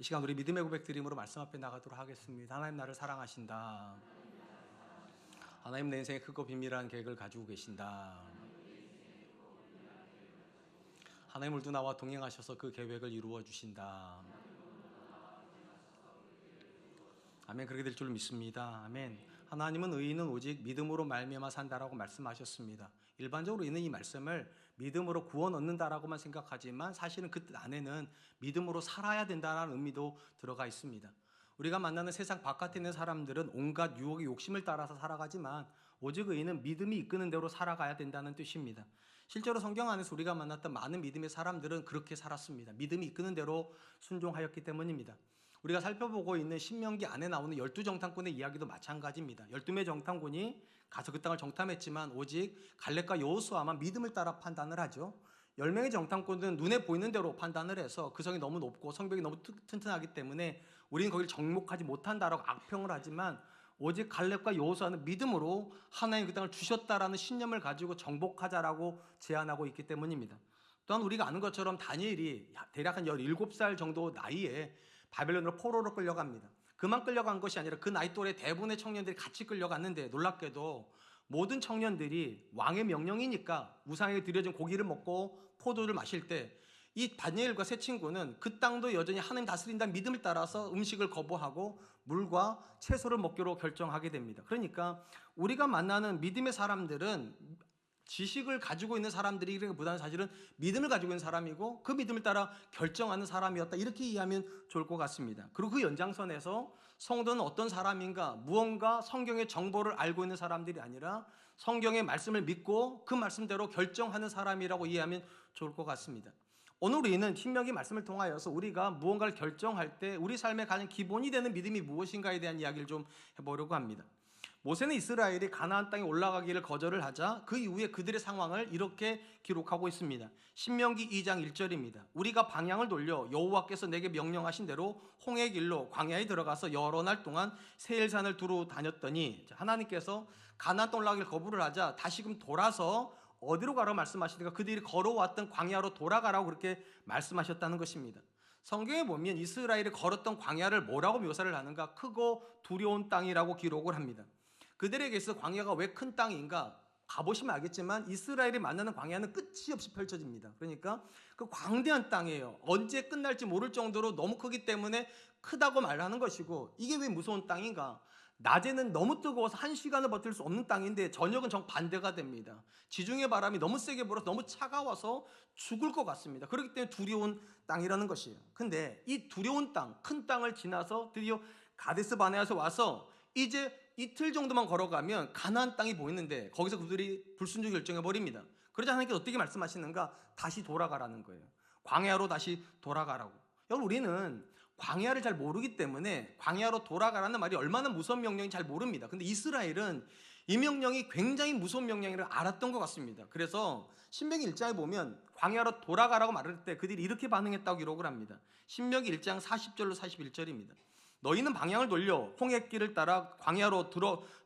이 시간 우리 믿음의 고백 드림으로 말씀 앞에 나가도록 하겠습니다. 하나님 나를 사랑하신다. 하나님 내 인생에 크고 비밀한 계획을 가지고 계신다. 하나님 오늘도 나와 동행하셔서 그 계획을 이루어 주신다. 아멘. 그렇게 될 줄 믿습니다. 아멘. 하나님은 의인은 오직 믿음으로 말미암아 산다라고 말씀하셨습니다. 일반적으로 있는 이 말씀을 믿음으로 구원 얻는다라고만 생각하지만 사실은 그 뜻 안에는 믿음으로 살아야 된다는 의미도 들어가 있습니다. 우리가 만나는 세상 바깥에 있는 사람들은 온갖 유혹의 욕심을 따라서 살아가지만 오직 의인은 믿음이 이끄는 대로 살아가야 된다는 뜻입니다. 실제로 성경 안에서 우리가 만났던 많은 믿음의 사람들은 그렇게 살았습니다. 믿음이 이끄는 대로 순종하였기 때문입니다. 우리가 살펴보고 있는 신명기 안에 나오는 12정탐꾼의 이야기도 마찬가지입니다. 12명의 정탐꾼이 가서 그 땅을 정탐했지만 오직 갈렙과 여호수아만 믿음을 따라 판단을 하죠. 10명의 정탐꾼은 눈에 보이는 대로 판단을 해서 그 성이 너무 높고 성벽이 너무 튼튼하기 때문에 우리는 거기를 정복하지 못한다라고 악평을 하지만 오직 갈렙과 여호수아는 믿음으로 하나님 그 땅을 주셨다라는 신념을 가지고 정복하자라고 제안하고 있기 때문입니다. 또한 우리가 아는 것처럼 다니엘이 대략 한 17살 정도 나이에 바벨론으로 포로로 끌려갑니다. 그만 끌려간 것이 아니라 그 나이 또래 대부분의 청년들이 같이 끌려갔는데 놀랍게도 모든 청년들이 왕의 명령이니까 우상에게 드려진 고기를 먹고 포도를 마실 때 이 다니엘과 세 친구는 그 땅도 여전히 하나님 다스린다는 믿음을 따라서 음식을 거부하고 물과 채소를 먹기로 결정하게 됩니다. 그러니까 우리가 만나는 믿음의 사람들은 지식을 가지고 있는 사람들이기보다는 사실은 믿음을 가지고 있는 사람이고 그 믿음을 따라 결정하는 사람이었다, 이렇게 이해하면 좋을 것 같습니다. 그리고 그 연장선에서 성도는 어떤 사람인가, 무언가 성경의 정보를 알고 있는 사람들이 아니라 성경의 말씀을 믿고 그 말씀대로 결정하는 사람이라고 이해하면 좋을 것 같습니다. 오늘 우리는 신명기 말씀을 통하여서 우리가 무언가를 결정할 때 우리 삶의 가장 기본이 되는 믿음이 무엇인가에 대한 이야기를 좀 해보려고 합니다. 모세는 이스라엘이 가나안 땅에 올라가기를 거절을 하자 그 이후에 그들의 상황을 이렇게 기록하고 있습니다. 신명기 2장 1절입니다. 우리가 방향을 돌려 여호와께서 내게 명령하신 대로 홍해 길로 광야에 들어가서 여러 날 동안 세일산을 두루 다녔더니, 하나님께서 가나안 땅 올라가기를 거부를 하자 다시금 돌아서 어디로 가라고 말씀하시니까 그들이 걸어왔던 광야로 돌아가라고 그렇게 말씀하셨다는 것입니다. 성경에 보면 이스라엘이 걸었던 광야를 뭐라고 묘사를 하는가? 크고 두려운 땅이라고 기록을 합니다. 그들에게 있어 광야가 왜 큰 땅인가? 가보시면 알겠지만 이스라엘이 만나는 광야는 끝이 없이 펼쳐집니다. 그러니까 그 광대한 땅이에요. 언제 끝날지 모를 정도로 너무 크기 때문에 크다고 말하는 것이고, 이게 왜 무서운 땅인가? 낮에는 너무 뜨거워서 1시간을 버틸 수 없는 땅인데 저녁은 정반대가 됩니다. 지중해 바람이 너무 세게 불어서 너무 차가워서 죽을 것 같습니다. 그렇기 때문에 두려운 땅이라는 것이에요. 근데 이 두려운 땅, 큰 땅을 지나서 드디어 가데스 바네아에서 와서 이제 이틀 정도만 걸어가면 가나안 땅이 보이는데 거기서 그들이 불순종 결정해버립니다. 그러자 하나님께서 어떻게 말씀하시는가? 다시 돌아가라는 거예요. 광야로 다시 돌아가라고. 여러분, 우리는 광야를 잘 모르기 때문에 광야로 돌아가라는 말이 얼마나 무서운 명령인지 잘 모릅니다. 근데 이스라엘은 이 명령이 굉장히 무서운 명령이라고 알았던 것 같습니다. 그래서 신명기 1장에 보면 광야로 돌아가라고 말할 때 그들이 이렇게 반응했다고 기록을 합니다. 신명기 1장 40절로 41절입니다. 너희는 방향을 돌려 홍해길을 따라 광야로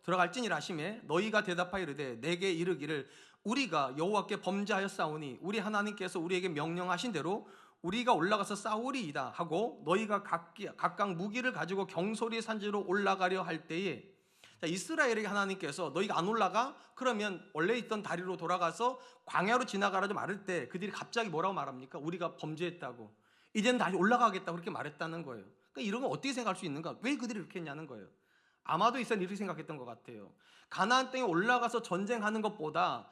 들어갈지니라 하시매 너희가 대답하여 이르되 내게 이르기를 우리가 여호와께 범죄하였사오니 우리 하나님께서 우리에게 명령하신 대로 우리가 올라가서 싸우리이다 하고 너희가 각각 무기를 가지고 경솔이 산지로 올라가려 할 때에, 이스라엘에게 하나님께서 너희가 안 올라가? 그러면 원래 있던 다리로 돌아가서 광야로 지나가라고 말할 때 그들이 갑자기 뭐라고 말합니까? 우리가 범죄했다고, 이제는 다시 올라가겠다고 그렇게 말했다는 거예요. 그러니까 이런 건 어떻게 생각할 수 있는가? 왜 그들이 그렇게 했냐는 거예요. 아마도 이스라엘이 이렇게 생각했던 것 같아요. 가나안 땅에 올라가서 전쟁하는 것보다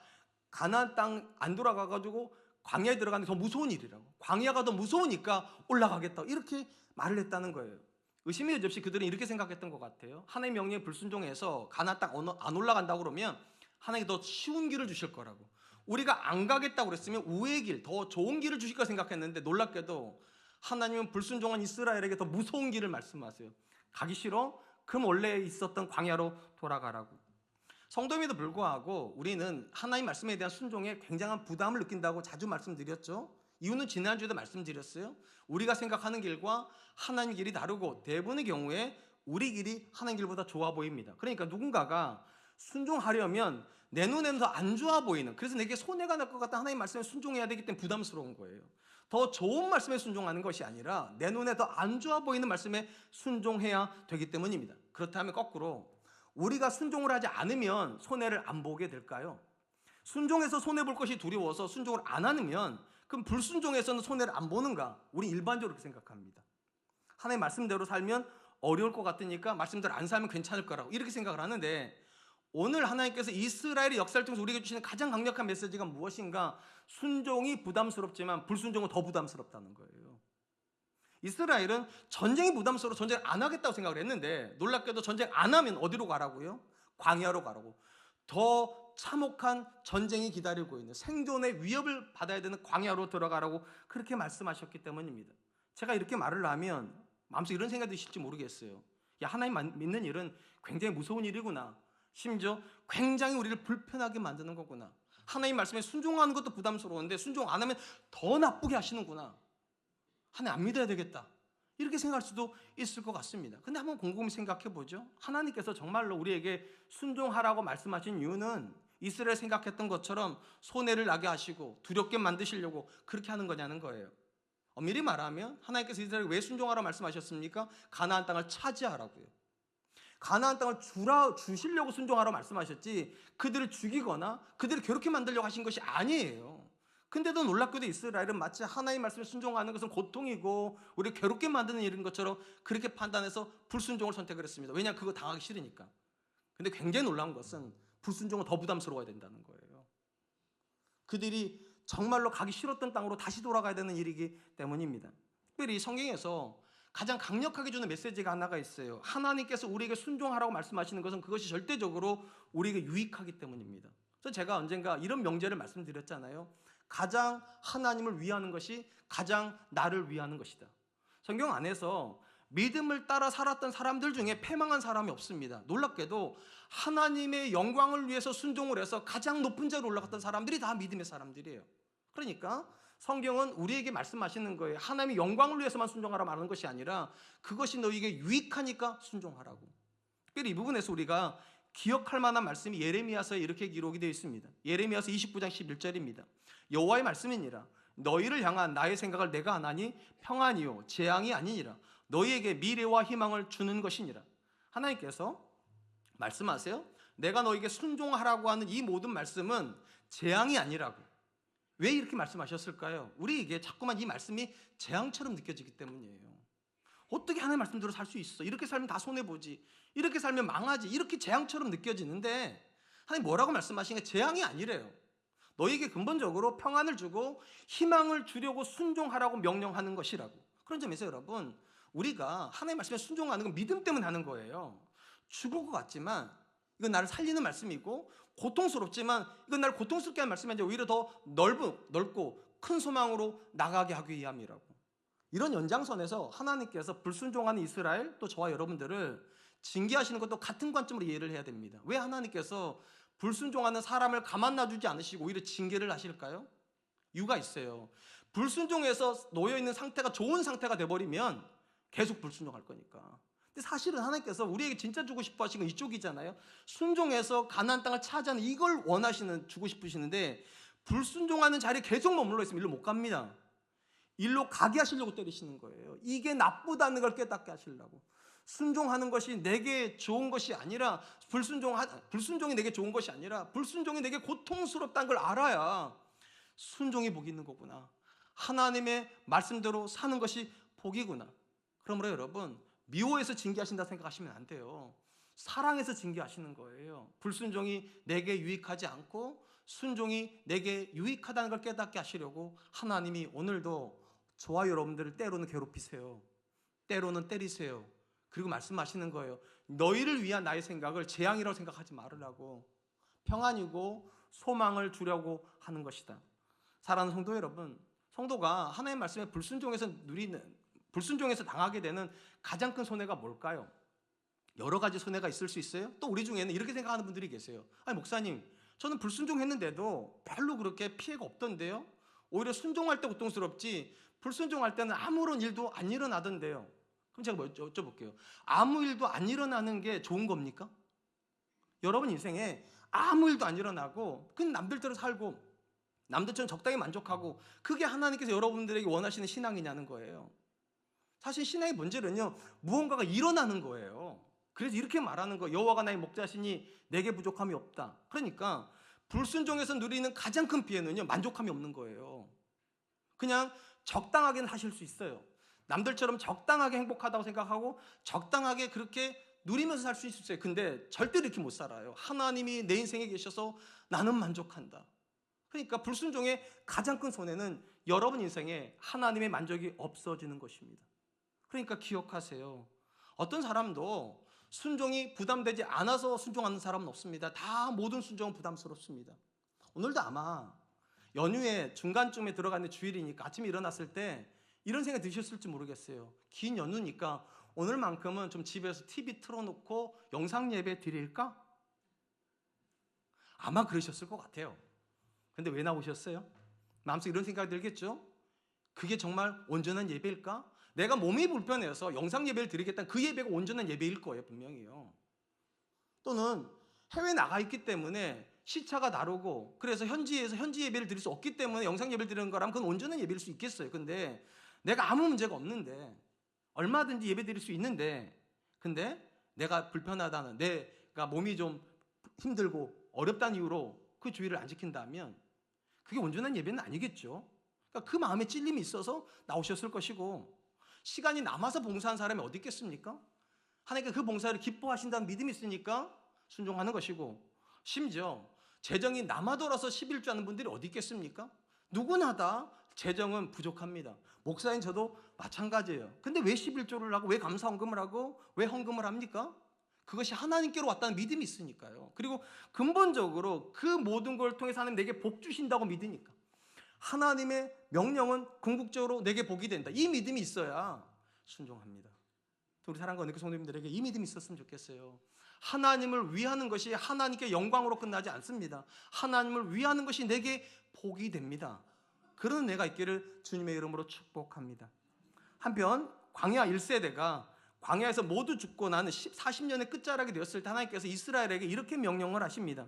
가나안 땅 안 돌아가가지고 광야에 들어가는 게 더 무서운 일이라고, 광야가 더 무서우니까 올라가겠다, 이렇게 말을 했다는 거예요. 의심이 여지 없이 그들은 이렇게 생각했던 것 같아요. 하나님의 명령에 불순종해서 가나안 땅 안 올라간다고 그러면 하나님이 더 쉬운 길을 주실 거라고, 우리가 안 가겠다고 그랬으면 우회의 길, 더 좋은 길을 주실 거 생각했는데 놀랍게도 하나님은 불순종한 이스라엘에게 더 무서운 길을 말씀하세요. 가기 싫어? 그럼 원래 있었던 광야로 돌아가라고. 성도임에도 불구하고 우리는 하나님 말씀에 대한 순종에 굉장한 부담을 느낀다고 자주 말씀드렸죠. 이유는 지난주에도 말씀드렸어요. 우리가 생각하는 길과 하나님 길이 다르고 대부분의 경우에 우리 길이 하나님 길보다 좋아 보입니다. 그러니까 누군가가 순종하려면 내 눈에는 더 안 좋아 보이는, 그래서 내게 손해가 날 것 같은 하나님 말씀에 순종해야 되기 때문에 부담스러운 거예요. 더 좋은 말씀에 순종하는 것이 아니라 내 눈에 더 안 좋아 보이는 말씀에 순종해야 되기 때문입니다. 그렇다면 거꾸로 우리가 순종을 하지 않으면 손해를 안 보게 될까요? 순종해서 손해볼 것이 두려워서 순종을 안 하면 그럼 불순종해서는 손해를 안 보는가? 우리 일반적으로 그렇게 생각합니다. 하나님 말씀대로 살면 어려울 것 같으니까 말씀대로 안 살면 괜찮을 거라고 이렇게 생각을 하는데, 오늘 하나님께서 이스라엘의 역사를 통해서 우리에게 주시는 가장 강력한 메시지가 무엇인가? 순종이 부담스럽지만 불순종은 더 부담스럽다는 거예요. 이스라엘은 전쟁이 부담스러워 전쟁을 안 하겠다고 생각을 했는데, 놀랍게도 전쟁 안 하면 어디로 가라고요? 광야로 가라고. 더 참혹한 전쟁이 기다리고 있는, 생존의 위협을 받아야 되는 광야로 들어가라고 그렇게 말씀하셨기 때문입니다. 제가 이렇게 말을 하면 마음속에 이런 생각이 드실지 모르겠어요. 야, 하나님 믿는 일은 굉장히 무서운 일이구나. 심지어 굉장히 우리를 불편하게 만드는 거구나. 하나님 말씀에 순종하는 것도 부담스러운데 순종 안 하면 더 나쁘게 하시는구나. 하나님 안 믿어야 되겠다. 이렇게 생각할 수도 있을 것 같습니다. 근데 한번 곰곰이 생각해 보죠. 하나님께서 정말로 우리에게 순종하라고 말씀하신 이유는 이스라엘 생각했던 것처럼 손해를 나게 하시고 두렵게 만드시려고 그렇게 하는 거냐는 거예요. 엄밀히 말하면 하나님께서 이스라엘에 왜 순종하라고 말씀하셨습니까? 가나안 땅을 차지하라고요. 가나안 땅을 주시려고 순종하라고 말씀하셨지 그들을 죽이거나 그들을 괴롭게 만들려고 하신 것이 아니에요. 근데도 놀랍게도 이스라엘은 마치 하나님 말씀에 순종하는 것은 고통이고 우리를 괴롭게 만드는 일인 것처럼 그렇게 판단해서 불순종을 선택을 했습니다. 왜냐하면 그거 당하기 싫으니까. 근데 굉장히 놀라운 것은 불순종은 더 부담스러워야 된다는 거예요. 그들이 정말로 가기 싫었던 땅으로 다시 돌아가야 되는 일이기 때문입니다. 특별히 성경에서 가장 강력하게 주는 메시지가 하나가 있어요. 하나님께서 우리에게 순종하라고 말씀하시는 것은 그것이 절대적으로 우리에게 유익하기 때문입니다. 그래서 제가 언젠가 이런 명제를 말씀드렸잖아요. 가장 하나님을 위하는 것이 가장 나를 위하는 것이다. 성경 안에서 믿음을 따라 살았던 사람들 중에 패망한 사람이 없습니다. 놀랍게도 하나님의 영광을 위해서 순종을 해서 가장 높은 자리로 올라갔던 사람들이 다 믿음의 사람들이에요. 그러니까 성경은 우리에게 말씀하시는 거예요. 하나님의 영광을 위해서만 순종하라 말하는 것이 아니라 그것이 너에게 유익하니까 순종하라고. 특별히 이 부분에서 우리가 기억할 만한 말씀이 예레미야서에 이렇게 기록이 되어 있습니다. 예레미야서 29장 11절입니다. 여호와의 말씀이니라. 너희를 향한 나의 생각을 내가 아나니 평안이요 재앙이 아니니라. 너희에게 미래와 희망을 주는 것이니라. 하나님께서 말씀하세요. 내가 너희에게 순종하라고 하는 이 모든 말씀은 재앙이 아니라고. 왜 이렇게 말씀하셨을까요? 우리에게 자꾸만 이 말씀이 재앙처럼 느껴지기 때문이에요. 어떻게 하나님 말씀대로 살 수 있어? 이렇게 살면 다 손해보지. 이렇게 살면 망하지. 이렇게 재앙처럼 느껴지는데 하나님 뭐라고 말씀하신 게 재앙이 아니래요. 너희에게 근본적으로 평안을 주고 희망을 주려고 순종하라고 명령하는 것이라고. 그런 점에서 여러분, 우리가 하나님 말씀에 순종하는 건 믿음 때문에 하는 거예요. 죽을 것 같지만 이건 나를 살리는 말씀이고 고통스럽지만 이건 나를 고통스럽게 하는 말씀이 아니라 오히려 더 넓고 큰 소망으로 나가게 하기 위함이라고. 이런 연장선에서 하나님께서 불순종하는 이스라엘 또 저와 여러분들을 징계하시는 것도 같은 관점으로 이해를 해야 됩니다. 왜 하나님께서 불순종하는 사람을 가만 놔두지 않으시고 오히려 징계를 하실까요? 이유가 있어요. 불순종해서 놓여있는 상태가 좋은 상태가 돼버리면 계속 불순종할 거니까. 근데 사실은 하나님께서 우리에게 진짜 주고 싶어 하시는 건 이쪽이잖아요. 순종해서 가나안 땅을 차지하는 이걸 주고 싶으시는데 불순종하는 자리에 계속 머물러 있으면 일로 못 갑니다. 일로 가게 하시려고 때리시는 거예요. 이게 나쁘다는 걸 깨닫게 하시려고. 순종하는 것이 내게 좋은 것이 아니라 불순종이 내게 좋은 것이 아니라 불순종이 내게 고통스럽다는 걸 알아야 순종이 복이 있는 거구나. 하나님의 말씀대로 사는 것이 복이구나. 그러므로 여러분, 미워해서 징계하신다 생각하시면 안 돼요. 사랑해서 징계하시는 거예요. 불순종이 내게 유익하지 않고 순종이 내게 유익하다는 걸 깨닫게 하시려고 하나님이 오늘도 저와 여러분들을 때로는 괴롭히세요. 때로는 때리세요. 그리고 말씀하시는 거예요. 너희를 위한 나의 생각을 재앙이라고 생각하지 말으라고. 평안이고 소망을 주려고 하는 것이다. 사랑하는 성도 여러분, 성도가 하나님의 말씀에 불순종해서 당하게 되는 가장 큰 손해가 뭘까요? 여러 가지 손해가 있을 수 있어요. 또 우리 중에는 이렇게 생각하는 분들이 계세요. 아니 목사님, 저는 불순종했는데도 별로 그렇게 피해가 없던데요. 오히려 순종할 때 고통스럽지 불순종할 때는 아무런 일도 안 일어나던데요. 그럼 제가 뭐 여쭤볼게요. 아무 일도 안 일어나는 게 좋은 겁니까? 여러분 인생에 아무 일도 안 일어나고 그냥 남들대로 살고 남들처럼 적당히 만족하고, 그게 하나님께서 여러분들에게 원하시는 신앙이냐는 거예요. 사실 신앙의 본질은요, 무언가가 일어나는 거예요. 그래서 이렇게 말하는 거예요. 여호와가 나의 목자시니 내게 부족함이 없다. 그러니까 불순종에서 누리는 가장 큰 피해는요, 만족함이 없는 거예요. 그냥 적당하게는 하실 수 있어요. 남들처럼 적당하게 행복하다고 생각하고 적당하게 그렇게 누리면서 살 수 있어요. 근데 절대 이렇게 못 살아요. 하나님이 내 인생에 계셔서 나는 만족한다. 그러니까 불순종의 가장 큰 손해는 여러분 인생에 하나님의 만족이 없어지는 것입니다. 그러니까 기억하세요. 어떤 사람도 순종이 부담되지 않아서 순종하는 사람은 없습니다. 다 모든 순종은 부담스럽습니다. 오늘도 아마 연휴에 중간쯤에 들어가는 주일이니까 아침에 일어났을 때 이런 생각이 드셨을지 모르겠어요. 긴 연휴니까 오늘만큼은 좀 집에서 TV 틀어놓고 영상 예배 드릴까? 아마 그러셨을 것 같아요. 근데 왜 나오셨어요? 마음속에 이런 생각이 들겠죠? 그게 정말 온전한 예배일까? 내가 몸이 불편해서 영상 예배를 드리겠다는 그 예배가 온전한 예배일 거예요, 분명히요. 또는 해외에 나가 있기 때문에 시차가 다르고 그래서 현지에서 현지 예배를 드릴 수 없기 때문에 영상 예배를 드리는 거라면 그건 온전한 예배일 수 있겠어요. 근데 내가 아무 문제가 없는데 얼마든지 예배 드릴 수 있는데, 근데 내가 불편하다는, 내가 몸이 좀 힘들고 어렵다는 이유로 그 주의를 안 지킨다면 그게 온전한 예배는 아니겠죠. 그러니까 그 마음에 찔림이 있어서 나오셨을 것이고, 시간이 남아서 봉사한 사람이 어디 있겠습니까? 하나님께서 그 봉사를 기뻐하신다는 믿음이 있으니까 순종하는 것이고, 심지어 재정이 남아돌아서 11조 하는 분들이 어디 있겠습니까? 누구나 다 재정은 부족합니다. 목사인 저도 마찬가지예요. 근데 왜 11조를 하고 왜 감사 헌금을 하고 왜 헌금을 합니까? 그것이 하나님께로 왔다는 믿음이 있으니까요. 그리고 근본적으로 그 모든 걸 통해서 하나님 내게 복 주신다고 믿으니까, 하나님의 명령은 궁극적으로 내게 복이 된다, 이 믿음이 있어야 순종합니다. 우리 사랑하는 은혜교 성도님들에게 이 믿음이 있었으면 좋겠어요. 하나님을 위하는 것이 하나님께 영광으로 끝나지 않습니다. 하나님을 위하는 것이 내게 복이 됩니다. 그런 은혜가 있기를 주님의 이름으로 축복합니다. 한편 광야 1세대가 광야에서 모두 죽고 나는 40년의 끝자락이 되었을 때 하나님께서 이스라엘에게 이렇게 명령을 하십니다.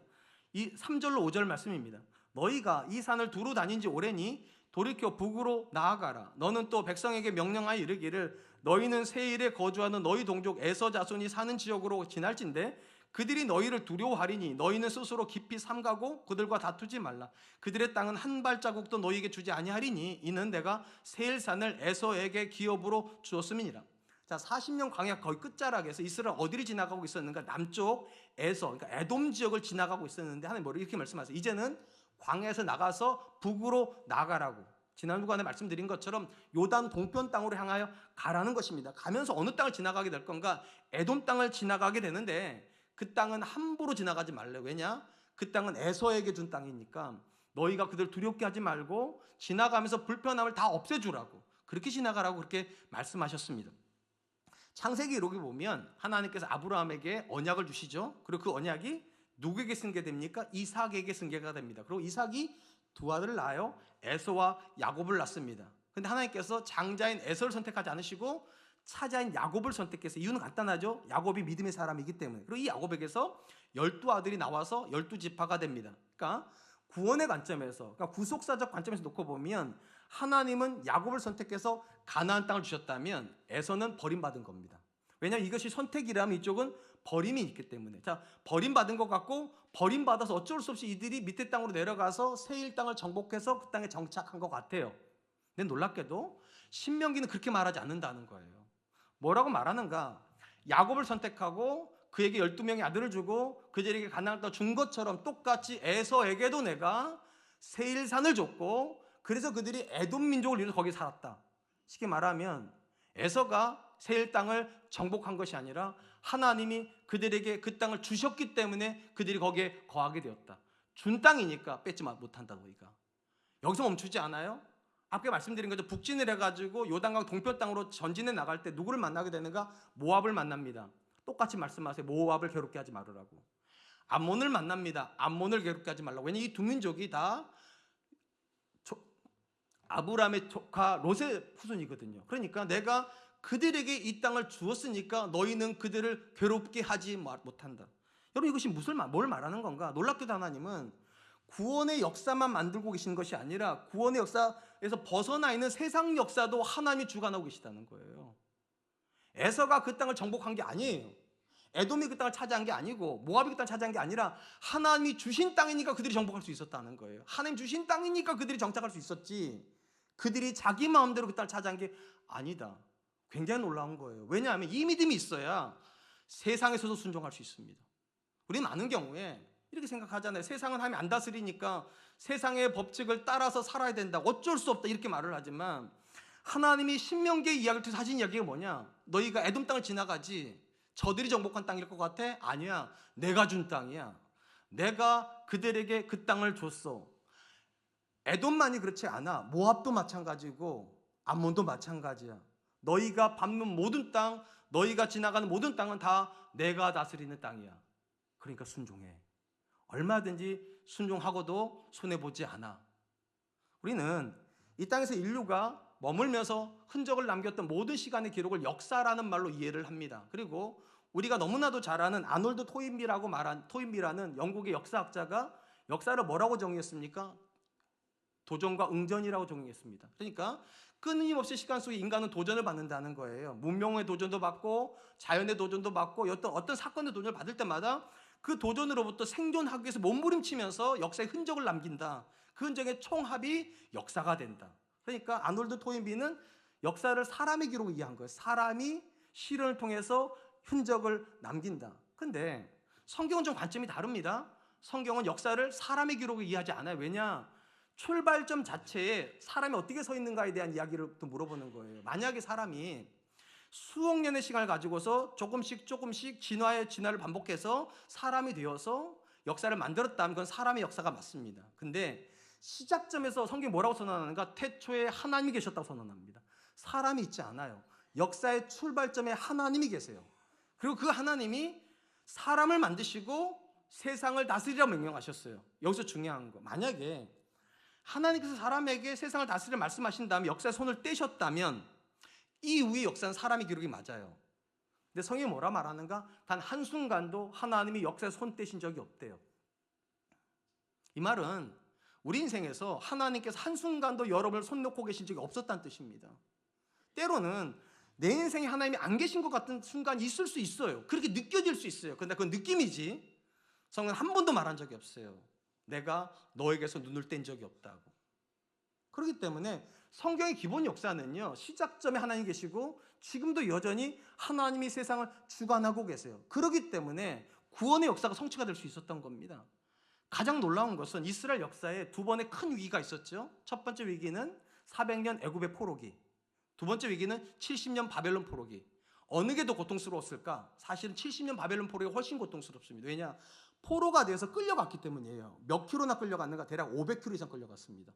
이 3절로 5절 말씀입니다. 너희가 이 산을 두루 다닌 지 오래니 돌이켜 북으로 나아가라. 너는 또 백성에게 명령하여 이르기를 너희는 세일에 거주하는 너희 동족 에서 자손이 사는 지역으로 지날진대 그들이 너희를 두려워하리니 너희는 스스로 깊이 삼가고 그들과 다투지 말라. 그들의 땅은 한 발자국도 너희에게 주지 아니하리니 이는 내가 세일산을 에서에게 기업으로 주었음이니라. 자, 40년 광야 거의 끝자락에서 이스라엘 어디를 지나가고 있었는가? 남쪽 에서, 그러니까 에돔 지역을 지나가고 있었는데 하나님 뭐를 이렇게 말씀하세요. 이제는 광야에서 나가서 북으로 나가라고. 지난 주간에 말씀드린 것처럼 요단 동편 땅으로 향하여 가라는 것입니다. 가면서 어느 땅을 지나가게 될 건가? 에돔 땅을 지나가게 되는데 그 땅은 함부로 지나가지 말래. 왜냐? 그 땅은 에서에게 준 땅이니까 너희가 그들 두렵게 하지 말고 지나가면서 불편함을 다 없애주라고, 그렇게 지나가라고 그렇게 말씀하셨습니다. 창세기 기록에 보면 하나님께서 아브라함에게 언약을 주시죠. 그리고 그 언약이 누구에게 승계됩니까? 이삭에게 승계가 됩니다. 그리고 이삭이 두 아들을 낳아요. 에서와 야곱을 낳습니다. 그런데 하나님께서 장자인 에서를 선택하지 않으시고 차자인 야곱을 선택해서, 이유는 간단하죠. 야곱이 믿음의 사람이기 때문에. 그리고 이 야곱에게서 12아들이 나와서 12지파가 됩니다. 그러니까 구원의 관점에서, 그러니까 구속사적 관점에서 놓고 보면 하나님은 야곱을 선택해서 가나안 땅을 주셨다면 에서는 버림받은 겁니다. 왜냐하면 이것이 선택이라면 이쪽은 버림이 있기 때문에. 자, 버림받은 것 같고 버림받아서 어쩔 수 없이 이들이 밑에 땅으로 내려가서 세일 땅을 정복해서 그 땅에 정착한 것 같아요. 근데 놀랍게도 신명기는 그렇게 말하지 않는다는 거예요. 뭐라고 말하는가? 야곱을 선택하고 그에게 12명의 아들을 주고 그들에게 가나안을 땅을 준 것처럼 똑같이 에서에게도 내가 세일산을 줬고 그래서 그들이 에돔 민족을 이루어서 거기 살았다. 쉽게 말하면 에서가 세일 땅을 정복한 것이 아니라 하나님이 그들에게 그 땅을 주셨기 때문에 그들이 거기에 거하게 되었다. 준 땅이니까 뺏지 못한다. 너희가 여기서 멈추지 않아요? 앞에 말씀드린 거죠. 북진을 해가지고 요단강 동편 땅으로 전진해 나갈 때 누구를 만나게 되는가? 모압을 만납니다. 똑같이 말씀하세요. 모압을 괴롭게 하지 말으라고. 암몬을 만납니다. 암몬을 괴롭게 하지 말라고. 왜냐하면 이 두 민족이 다 아브라함의 조카 롯의 후손이거든요. 그러니까 내가 그들에게 이 땅을 주었으니까 너희는 그들을 괴롭게 하지 못한다. 여러분 이것이 뭘 말하는 건가? 놀랍게도 하나님은 구원의 역사만 만들고 계시는 것이 아니라 구원의 역사에서 벗어나 있는 세상 역사도 하나님이 주관하고 계시다는 거예요. 에서가 그 땅을 정복한 게 아니에요. 에돔이 그 땅을 차지한 게 아니고 모압이 그 땅을 차지한 게 아니라 하나님이 주신 땅이니까 그들이 정복할 수 있었다는 거예요. 하나님 주신 땅이니까 그들이 정착할 수 있었지 그들이 자기 마음대로 그 땅을 차지한 게 아니다. 굉장히 놀라운 거예요. 왜냐하면 이 믿음이 있어야 세상에서도 순종할 수 있습니다. 우리 많은 경우에 이렇게 생각하잖아요. 세상은 하나님이 안 다스리니까 세상의 법칙을 따라서 살아야 된다. 어쩔 수 없다. 이렇게 말을 하지만 하나님이 신명기의 이야기를 통해서 하신 이야기가 뭐냐? 너희가 에돔 땅을 지나가지 저들이 정복한 땅일 것 같아? 아니야. 내가 준 땅이야. 내가 그들에게 그 땅을 줬어. 에돔만이 그렇지 않아. 모압도 마찬가지고 암몬도 마찬가지야. 너희가 밟는 모든 땅, 너희가 지나가는 모든 땅은 다 내가 다스리는 땅이야. 그러니까 순종해. 얼마든지 순종하고도 손해보지 않아. 우리는 이 땅에서 인류가 머물면서 흔적을 남겼던 모든 시간의 기록을 역사라는 말로 이해를 합니다. 그리고 우리가 너무나도 잘 아는 아놀드 토인비라는 영국의 역사학자가 역사를 뭐라고 정의했습니까? 도전과 응전이라고 정의했습니다. 그러니까 끊임없이 시간 속에 인간은 도전을 받는다는 거예요. 문명의 도전도 받고 자연의 도전도 받고 어떤 사건의 도전을 받을 때마다 그 도전으로부터 생존하기 위해서 몸부림치면서 역사의 흔적을 남긴다. 그 흔적의 총합이 역사가 된다. 그러니까 아놀드 토인비는 역사를 사람의 기록으로 이해한 거예요. 사람이 실현을 통해서 흔적을 남긴다. 근데 성경은 좀 관점이 다릅니다. 성경은 역사를 사람의 기록으로 이해하지 않아요. 왜냐? 출발점 자체에 사람이 어떻게 서 있는가에 대한 이야기를 또 물어보는 거예요. 만약에 사람이 수억 년의 시간을 가지고서 조금씩 진화를 반복해서 사람이 되어서 역사를 만들었다면 그건 사람의 역사가 맞습니다. 근데 시작점에서 성경이 뭐라고 선언하는가? 태초에 하나님이 계셨다고 선언합니다. 사람이 있지 않아요. 역사의 출발점에 하나님이 계세요. 그리고 그 하나님이 사람을 만드시고 세상을 다스리라고 명령하셨어요. 여기서 중요한 거, 만약에 하나님께서 사람에게 세상을 다스리라 말씀하신 다음에 역사의 손을 떼셨다면 이후의 역사는 사람의 기록이 맞아요. 근데 성경이 뭐라 말하는가? 단 한순간도 하나님이 역사에 손 떼신 적이 없대요. 이 말은 우리 인생에서 하나님께서 한순간도 여러분을 손 놓고 계신 적이 없었다는 뜻입니다. 때로는 내 인생에 하나님이 안 계신 것 같은 순간이 있을 수 있어요. 그렇게 느껴질 수 있어요. 근데 그건 느낌이지 성경은 한 번도 말한 적이 없어요. 내가 너에게서 눈을 뗀 적이 없다고. 그렇기 때문에 성경의 기본 역사는요, 시작점에 하나님 계시고 지금도 여전히 하나님이 세상을 주관하고 계세요. 그렇기 때문에 구원의 역사가 성취가 될 수 있었던 겁니다. 가장 놀라운 것은 이스라엘 역사에 두 번의 큰 위기가 있었죠. 첫 번째 위기는 400년 애굽의 포로기, 두 번째 위기는 70년 바벨론 포로기. 어느 게 더 고통스러웠을까? 사실은 70년 바벨론 포로기가 훨씬 고통스럽습니다. 왜냐? 포로가 돼서 끌려갔기 때문이에요. 몇 킬로나 끌려갔는가? 대략 500킬로 이상 끌려갔습니다.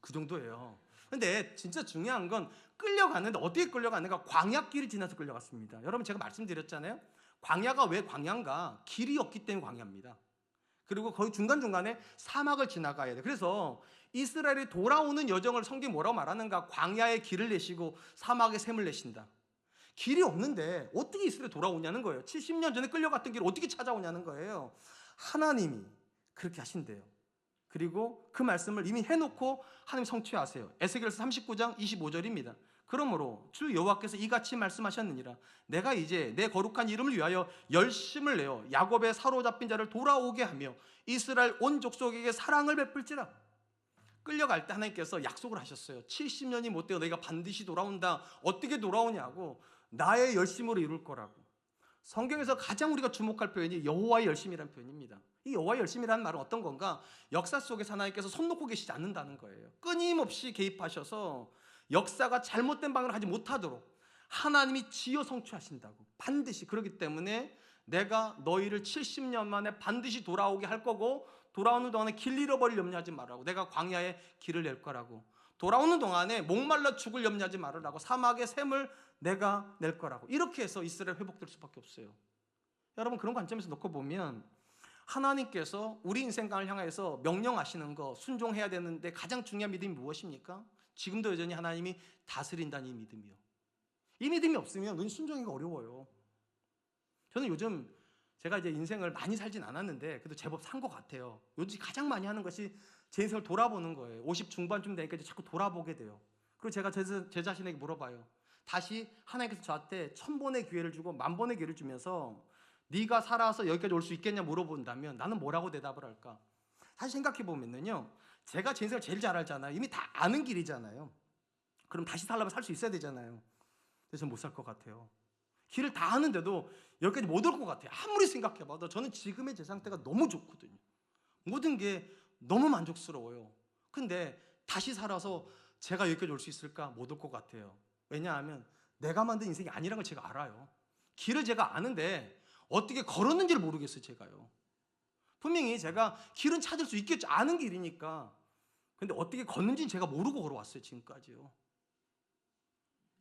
그 정도예요. 근데 진짜 중요한 건 끌려갔는데 어떻게 끌려갔는가? 광야길을 지나서 끌려갔습니다. 여러분 제가 말씀드렸잖아요. 광야가 왜 광야인가? 길이 없기 때문에 광야입니다. 그리고 거의 중간중간에 사막을 지나가야 돼요. 그래서 이스라엘이 돌아오는 여정을 성경이 뭐라고 말하는가? 광야의 길을 내시고 사막의 샘을 내신다. 길이 없는데 어떻게 이스라엘이 돌아오냐는 거예요. 70년 전에 끌려갔던 길을 어떻게 찾아오냐는 거예요. 하나님이 그렇게 하신대요. 그리고 그 말씀을 이미 해놓고 하나님 성취하세요. 에스겔서 39장 25절입니다. 그러므로 주 여호와께서 이같이 말씀하셨느니라. 내가 이제 내 거룩한 이름을 위하여 열심을 내어 야곱의 사로잡힌 자를 돌아오게 하며 이스라엘 온 족속에게 사랑을 베풀지라. 끌려갈 때 하나님께서 약속을 하셨어요. 70년이 못 되어 너희가 반드시 돌아온다. 어떻게 돌아오냐고. 나의 열심으로 이룰 거라고. 성경에서 가장 우리가 주목할 표현이 여호와의 열심이라는 표현입니다. 이 여호와의 열심이라는 말은 어떤 건가? 역사 속에서 하나님께서 손 놓고 계시지 않는다는 거예요. 끊임없이 개입하셔서 역사가 잘못된 방향으로 하지 못하도록 하나님이 지어 성취하신다고. 반드시. 그렇기 때문에 내가 너희를 70년 만에 반드시 돌아오게 할 거고 돌아오는 동안에 길 잃어버릴 염려하지 말라고. 내가 광야에 길을 낼 거라고. 돌아오는 동안에 목말라 죽을 염려하지 말으라고. 사막의 샘을 내가 낼 거라고. 이렇게 해서 이스라엘 회복될 수밖에 없어요. 여러분 그런 관점에서 놓고 보면 하나님께서 우리 인생관을 향해서 명령하시는 거 순종해야 되는데 가장 중요한 믿음이 무엇입니까? 지금도 여전히 하나님이 다스린다는 이 믿음이요. 이 믿음이 없으면 우리 순종하기가 어려워요. 저는 요즘 제가 이제 인생을 많이 살진 않았는데 그래도 제법 산 것 같아요. 요즘 가장 많이 하는 것이 제 인생을 돌아보는 거예요. 50 중반쯤 되니까 이제 자꾸 돌아보게 돼요. 그리고 제가 제 자신에게 물어봐요. 다시 하나님께서 저한테 1000번의 기회를 주고 10,000번의 기회를 주면서 네가 살아서 여기까지 올 수 있겠냐 물어본다면 나는 뭐라고 대답을 할까? 사실 생각해 보면요, 제가 제 인생을 제일 잘 알잖아요. 이미 다 아는 길이잖아요. 그럼 다시 살려면 살 수 있어야 되잖아요. 그래서 못 살 것 같아요. 길을 다 아는데도 여기까지 못 올 것 같아요. 아무리 생각해봐도 저는 지금의 제 상태가 너무 좋거든요. 모든 게 너무 만족스러워요. 근데 다시 살아서 제가 여기까지 올 수 있을까? 못 올 것 같아요. 왜냐하면 내가 만든 인생이 아니라는 걸 제가 알아요. 길을 제가 아는데 어떻게 걸었는지를 모르겠어요. 제가요. 분명히 제가 길은 찾을 수 있겠죠. 아는 길이니까. 근데 어떻게 걷는지는 제가 모르고 걸어왔어요. 지금까지요.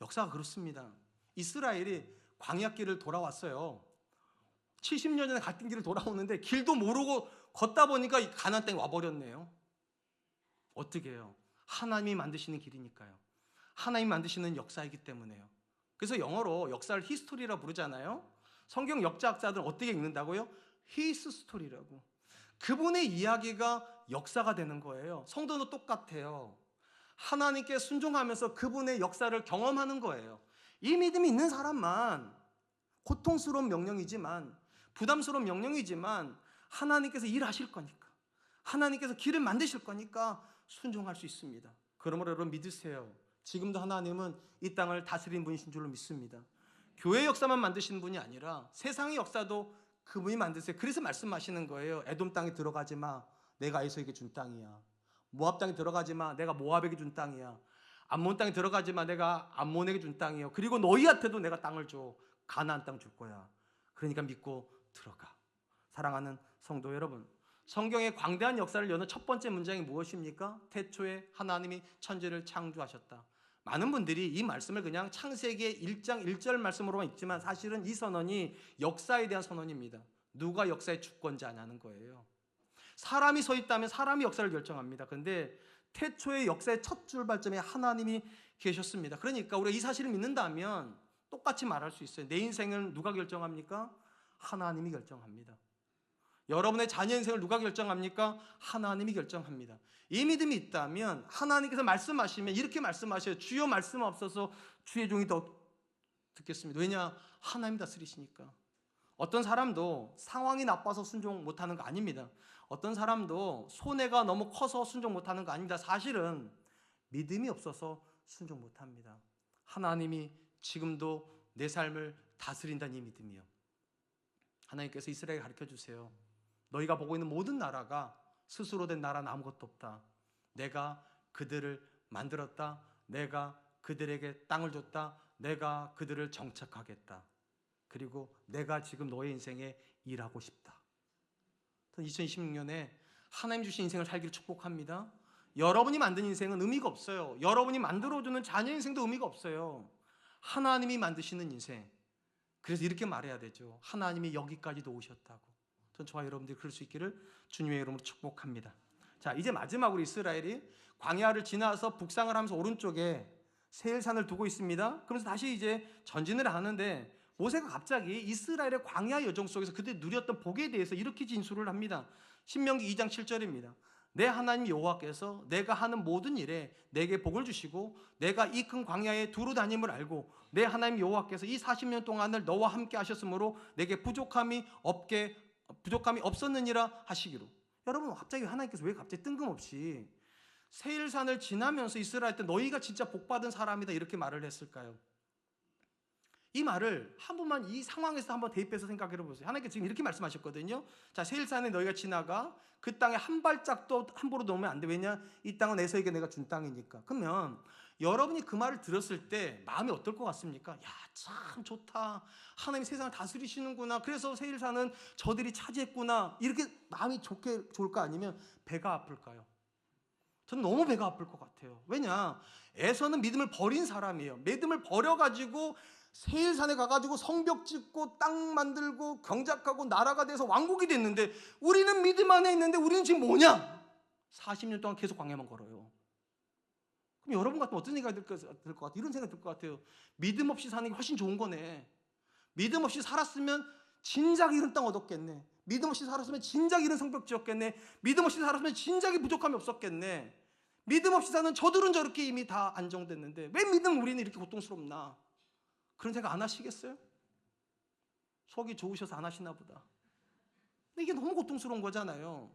역사가 그렇습니다. 이스라엘이 광야길을 돌아왔어요. 70년 전에 갔던 길을 돌아오는데 길도 모르고 걷다 보니까 가나안 땅에 와버렸네요. 어떻게 해요? 하나님이 만드시는 길이니까요. 하나님이 만드시는 역사이기 때문에요. 그래서 영어로 역사를 히스토리라 부르잖아요. 성경 역사학자들은 어떻게 읽는다고요? 히스 스토리라고. 그분의 이야기가 역사가 되는 거예요. 성도는 똑같아요. 하나님께 순종하면서 그분의 역사를 경험하는 거예요. 이 믿음이 있는 사람만, 고통스러운 명령이지만, 부담스러운 명령이지만 하나님께서 일하실 거니까, 하나님께서 길을 만드실 거니까 순종할 수 있습니다. 그러므로 여러분 믿으세요. 지금도 하나님은 이 땅을 다스리는 분이신 줄로 믿습니다. 교회 역사만 만드시는 분이 아니라 세상의 역사도 그분이 만드세요. 그래서 말씀하시는 거예요. 에돔 땅에 들어가지 마. 내가 에서에게 준 땅이야. 모압 땅에 들어가지 마. 내가 모압에게 준 땅이야. 암몬 땅에 들어가지 마. 내가 암몬에게 준 땅이요. 그리고 너희한테도 내가 땅을 줘. 가나안 땅 줄 거야. 그러니까 믿고 들어가. 사랑하는 성도 여러분, 성경의 광대한 역사를 여는 첫 번째 문장이 무엇입니까? 태초에 하나님이 천지를 창조하셨다. 많은 분들이 이 말씀을 그냥 창세기 1장 1절 말씀으로만 읽지만 사실은 이 선언이 역사에 대한 선언입니다. 누가 역사의 주권자냐는 거예요. 사람이 서 있다면 사람이 역사를 결정합니다. 그런데 태초의 역사의 첫 출발점에 하나님이 계셨습니다. 그러니까 우리가 이 사실을 믿는다면 똑같이 말할 수 있어요. 내 인생을 누가 결정합니까? 하나님이 결정합니다. 여러분의 자녀 인생을 누가 결정합니까? 하나님이 결정합니다. 이 믿음이 있다면 하나님께서 말씀하시면 이렇게 말씀하셔요. 주여 말씀 없어서 주의 종이 더 듣겠습니다. 왜냐? 하나님 다스리시니까. 어떤 사람도 상황이 나빠서 순종 못하는 거 아닙니다. 어떤 사람도 손해가 너무 커서 순종 못하는 거 아닙니다. 사실은 믿음이 없어서 순종 못합니다. 하나님이 지금도 내 삶을 다스린다는 이 믿음이요. 하나님께서 이스라엘에 가르쳐주세요. 너희가 보고 있는 모든 나라가 스스로 된 나라는 아무것도 없다. 내가 그들을 만들었다. 내가 그들에게 땅을 줬다. 내가 그들을 정착하겠다. 그리고 내가 지금 너의 인생에 일하고 싶다. 2026년에 하나님 주신 인생을 살기를 축복합니다. 여러분이 만든 인생은 의미가 없어요. 여러분이 만들어주는 자녀 인생도 의미가 없어요. 하나님이 만드시는 인생. 그래서 이렇게 말해야 되죠. 하나님이 여기까지도 오셨다고. 전 저와 여러분들이 그럴 수 있기를 주님의 이름으로 축복합니다. 자, 이제 마지막으로 이스라엘이 광야를 지나서 북상을 하면서 오른쪽에 세일산을 두고 있습니다. 그러면서 다시 이제 전진을 하는데 모세가 갑자기 이스라엘의 광야 여정 속에서 그들이 누렸던 복에 대해서 이렇게 진술을 합니다. 신명기 2장 7절입니다. 내 하나님 여호와께서 내가 하는 모든 일에 내게 복을 주시고 내가 이 큰 광야에 두루 다님을 알고 내 하나님 여호와께서 이 40년 동안을 너와 함께 하셨으므로 내게 부족함이 없었느니라 하시기로. 여러분, 갑자기 하나님께서 왜 갑자기 뜬금없이 세일산을 지나면서 이스라엘 때 너희가 진짜 복받은 사람이다 이렇게 말을 했을까요? 이 말을 한 번만 이 상황에서 한번 대입해서 생각해 보세요. 하나님께서 지금 이렇게 말씀하셨거든요. 자, 세일산에 너희가 지나가 그 땅에 한 발짝도 함부로 놓으면 안 돼. 왜냐? 이 땅은 에서에게 내가 준 땅이니까. 그러면 여러분이 그 말을 들었을 때 마음이 어떨 것 같습니까? 야, 참 좋다. 하나님이 세상을 다스리시는구나. 그래서 세일산은 저들이 차지했구나. 이렇게 마음이 좋을까? 아니면 배가 아플까요? 저는 너무 배가 아플 것 같아요. 왜냐? 에서는 믿음을 버린 사람이에요. 믿음을 버려가지고 세일산에 가가지고 성벽 짓고 땅 만들고 경작하고 나라가 돼서 왕국이 됐는데 우리는 믿음 안에 있는데 우리는 지금 뭐냐? 40년 동안 계속 광야만 걸어요. 그럼 여러분 같으면 어떤 생각이 들 것 같아요? 이런 생각이 들 것 같아요. 믿음 없이 사는 게 훨씬 좋은 거네. 믿음 없이 살았으면 진작 이런 땅 얻었겠네. 믿음 없이 살았으면 진작 이런 성벽 지었겠네. 믿음 없이 살았으면 진작에 부족함이 없었겠네. 믿음 없이 사는 저들은 저렇게 이미 다 안정됐는데 왜 믿음 우리는 이렇게 고통스럽나? 그런 생각 안 하시겠어요? 속이 좋으셔서 안 하시나 보다. 근데 이게 너무 고통스러운 거잖아요.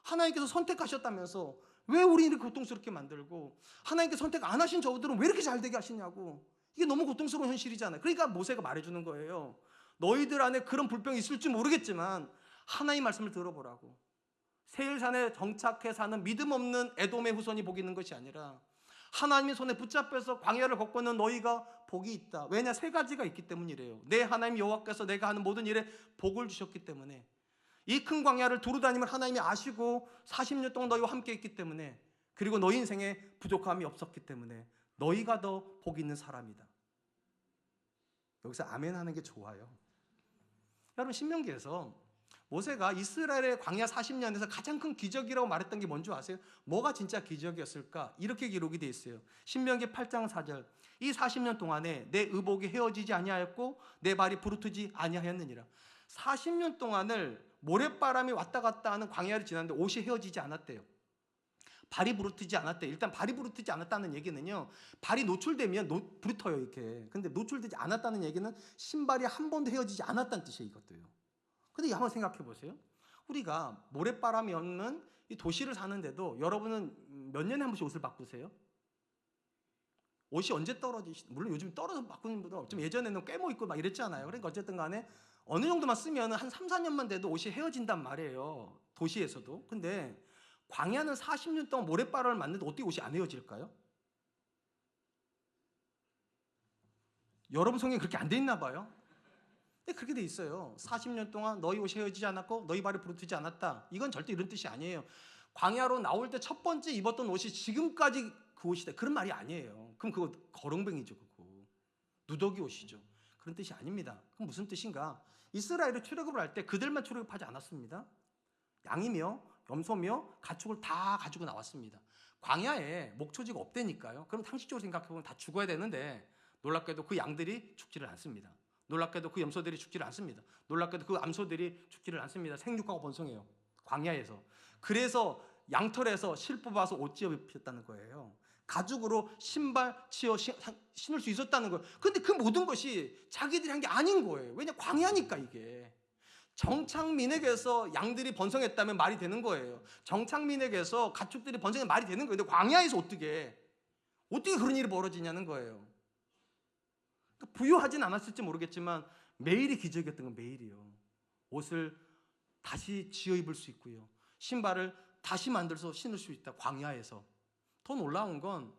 하나님께서 선택하셨다면서 왜 우리 이렇게 고통스럽게 만들고, 하나님께서 선택 안 하신 저들은 왜 이렇게 잘 되게 하시냐고. 이게 너무 고통스러운 현실이잖아요. 그러니까 모세가 말해주는 거예요. 너희들 안에 그런 불평이 있을지 모르겠지만 하나님 말씀을 들어보라고. 세일산에 정착해 사는 믿음 없는 에돔의 후손이 복이 있는 것이 아니라 하나님의 손에 붙잡혀서 광야를 걷고 있는 너희가 복이 있다. 왜냐? 세 가지가 있기 때문이래요. 내 하나님 여호와께서 내가 하는 모든 일에 복을 주셨기 때문에, 이 큰 광야를 두루 다니면 하나님이 아시고 40년 동안 너희와 함께 있기 때문에, 그리고 너희 인생에 부족함이 없었기 때문에 너희가 더 복 있는 사람이다. 여기서 아멘 하는 게 좋아요. 여러분, 신명기에서 모세가 이스라엘의 광야 40년에서 가장 큰 기적이라고 말했던 게 뭔지 아세요? 뭐가 진짜 기적이었을까? 이렇게 기록이 되어 있어요. 신명기 8장 4절. 이 40년 동안에 내 의복이 헤어지지 아니하였고 내 발이 부르트지 아니하였느니라. 40년 동안을 모래바람이 왔다 갔다 하는 광야를 지났는데 옷이 헤어지지 않았대요. 발이 부르트지 않았대. 일단 발이 부르트지 않았다는 얘기는요, 발이 노출되면 부르터요 이렇게. 근데 노출되지 않았다는 얘기는 신발이 한 번도 헤어지지 않았다는 뜻이에요, 이것도요. 근데 한번 생각해 보세요. 우리가 모래바람이 없는 이 도시를 사는데도 여러분은 몇 년에 한 번씩 옷을 바꾸세요? 옷이 언제 물론 요즘 떨어져 바꾸는 분들 좀 예전에는 꿰모 입고 막 이랬잖아요. 그러니까 어쨌든 간에 어느 정도만 쓰면 한 3, 4년만 돼도 옷이 헤어진단 말이에요, 도시에서도. 근데 광야는 40년 동안 모래바람을 맞는데 어떻게 옷이 안 헤어질까요? 여러분 성경에 그렇게 안 돼 있나 봐요. 근데 그렇게 돼 있어요. 40년 동안 너희 옷이 헤어지지 않았고 너희 발이 부르트지 않았다. 이건 절대 이런 뜻이 아니에요. 광야로 나올 때 첫 번째 입었던 옷이 지금까지 그 옷이다, 그런 말이 아니에요. 그럼 그거 거렁뱅이죠. 그거 누더기 옷이죠. 그런 뜻이 아닙니다. 그럼 무슨 뜻인가? 이스라엘이 출애굽을 할 때 그들만 출애굽하지 않았습니다. 양이며 염소며 가축을 다 가지고 나왔습니다. 광야에 목초지가 없다니까요. 그럼 상식적으로 생각해보면 다 죽어야 되는데 놀랍게도 그 양들이 죽지를 않습니다. 놀랍게도 그 염소들이 죽지를 않습니다. 놀랍게도 그 암소들이 죽지를 않습니다. 생육하고 번성해요, 광야에서. 그래서 양털에서 실 뽑아서 옷 지어 입혔다는 거예요. 가죽으로 신발 지어 신을 수 있었다는 거예요. 그런데 그 모든 것이 자기들이 한 게 아닌 거예요. 왜냐? 광야니까. 이게 정착민에게서 양들이 번성했다면 말이 되는 거예요. 정착민에게서 가축들이 번성해 말이 되는 거예요. 근데 광야에서 어떻게 그런 일이 벌어지냐는 거예요. 그러니까 부유하진 않았을지 모르겠지만 매일이 기적이었던 건 매일이요. 옷을 다시 지어 입을 수 있고요, 신발을 다시 만들어서 신을 수 있다, 광야에서. 더 놀라운 건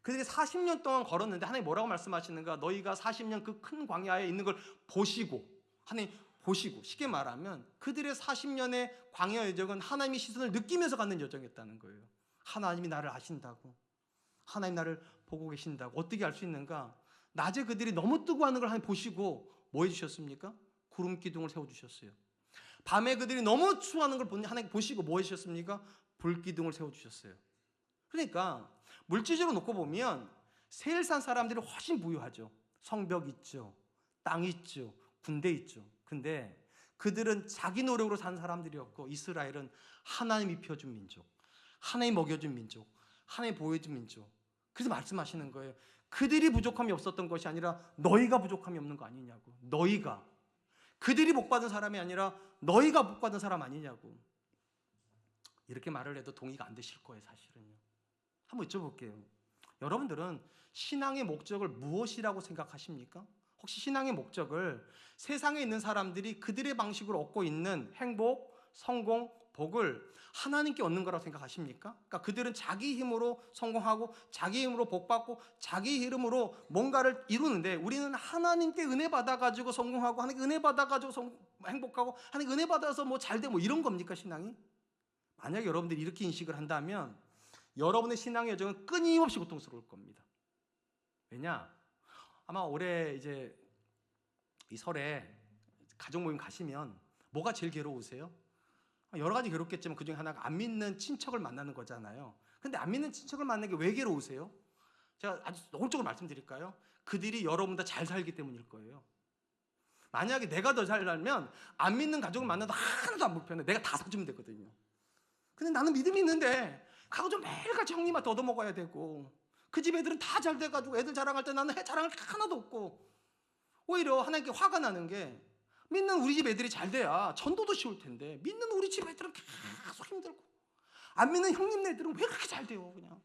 그들이 40년 동안 걸었는데 하나님 뭐라고 말씀하시는가? 너희가 40년 그 큰 광야에 있는 걸 보시고, 하나님 보시고, 쉽게 말하면 그들의 40년의 광야 여정은 하나님의 시선을 느끼면서 가는 여정이었다는 거예요. 하나님이 나를 아신다고, 하나님 나를 보고 계신다고. 어떻게 알 수 있는가? 낮에 그들이 너무 뜨거워하는 걸 하나님 보시고 뭐 해주셨습니까? 구름 기둥을 세워주셨어요. 밤에 그들이 너무 추워하는 걸 하나님 보시고 뭐 해주셨습니까? 불 기둥을 세워주셨어요. 그러니까 물질적으로 놓고 보면 세일산 사람들이 훨씬 부유하죠. 성벽 있죠, 땅 있죠, 군대 있죠. 근데 그들은 자기 노력으로 산 사람들이었고, 이스라엘은 하나님이 입혀준 민족, 하나님이 먹여준 민족, 하나님이 보여준 민족. 그래서 말씀하시는 거예요. 그들이 부족함이 없었던 것이 아니라 너희가 부족함이 없는 거 아니냐고. 너희가, 그들이 복받은 사람이 아니라 너희가 복받은 사람 아니냐고. 이렇게 말을 해도 동의가 안 되실 거예요, 사실은요. 한번 여쭤볼게요. 여러분들은 신앙의 목적을 무엇이라고 생각하십니까? 혹시 신앙의 목적을 세상에 있는 사람들이 그들의 방식으로 얻고 있는 행복, 성공, 복을 하나님께 얻는 거라고 생각하십니까? 그러니까 그들은 자기 힘으로 성공하고 자기 힘으로 복받고 자기 이름으로 뭔가를 이루는데, 우리는 하나님께 은혜 받아가지고 성공하고 하나님께 은혜 받아가지고 행복하고 하나님께 은혜 받아서 뭐 잘돼 뭐 이런 겁니까, 신앙이? 만약에 여러분들이 이렇게 인식을 한다면 여러분의 신앙의 여정은 끊임없이 고통스러울 겁니다. 왜냐? 아마 올해 이제 이 설에 가족 모임 가시면 뭐가 제일 괴로우세요? 여러 가지 괴롭겠지만 그중에 하나가 안 믿는 친척을 만나는 거잖아요. 근데 안 믿는 친척을 만나는 게 왜 괴로우세요? 제가 아주 노골적으로 말씀드릴까요? 그들이 여러분보다 잘 살기 때문일 거예요. 만약에 내가 더 잘 살면 안 믿는 가족을 만나도 하나도 안 불편해. 내가 다 사주면 되거든요. 근데 나는 믿음이 있는데 가고 좀 매일같이 형님한테 얻어먹어야 되고, 그 집 애들은 다 잘 돼가지고 애들 자랑할 때 나는 자랑할 게 하나도 없고, 오히려 하나님께 화가 나는 게, 믿는 우리 집 애들이 잘 돼야 전도도 쉬울 텐데 믿는 우리 집 애들은 계속 힘들고, 안 믿는 형님네들은 왜 그렇게 잘 돼요? 그냥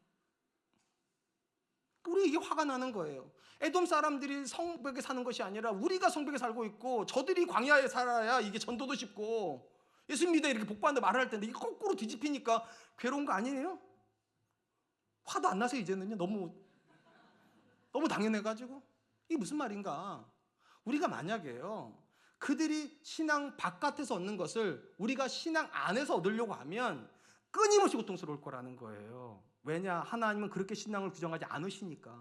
우리 이게 화가 나는 거예요. 에돔 사람들이 성벽에 사는 것이 아니라 우리가 성벽에 살고 있고, 저들이 광야에 살아야 이게 전도도 쉽고 예수 믿어 이렇게 복받는다 말을 할 텐데, 이게 거꾸로 뒤집히니까 괴로운 거 아니에요? 화도 안 나세요 이제는요? 너무 당연해가지고. 이게 무슨 말인가? 우리가 만약에요, 그들이 신앙 바깥에서 얻는 것을 우리가 신앙 안에서 얻으려고 하면 끊임없이 고통스러울 거라는 거예요. 왜냐? 하나님은 그렇게 신앙을 규정하지 않으시니까.